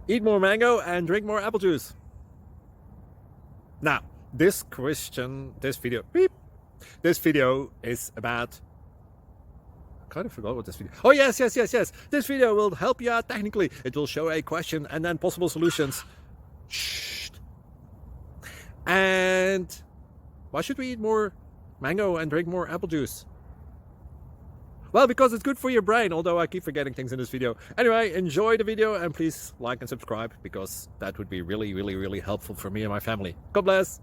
Eat more mango and drink more apple juice. Now, this video is about, I kind of forgot what this video. Oh, yes. This video will help you out technically. It will show a question and then possible solutions. Shh. And why should we eat more mango and drink more apple juice? Well, because it's good for your brain, although I keep forgetting things in this video. Anyway, enjoy the video and please like and subscribe, because that would be really helpful for me and my family. God bless.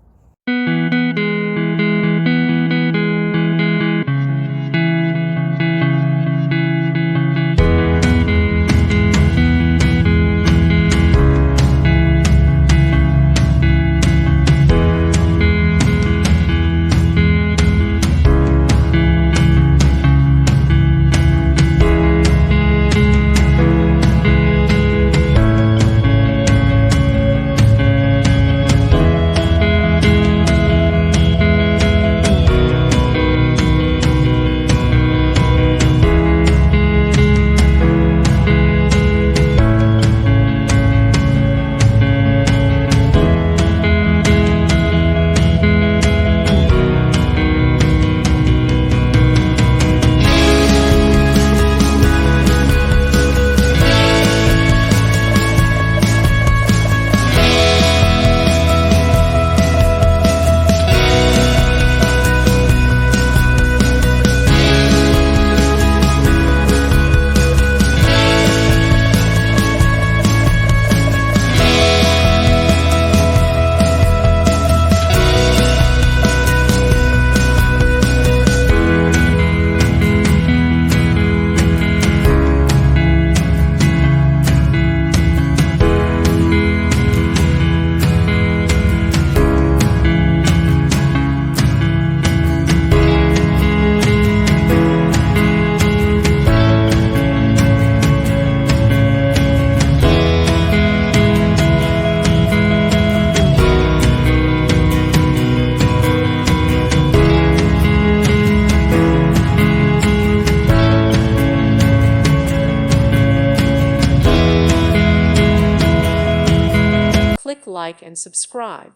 Click like and subscribe.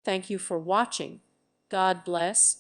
Thank you for watching. God bless.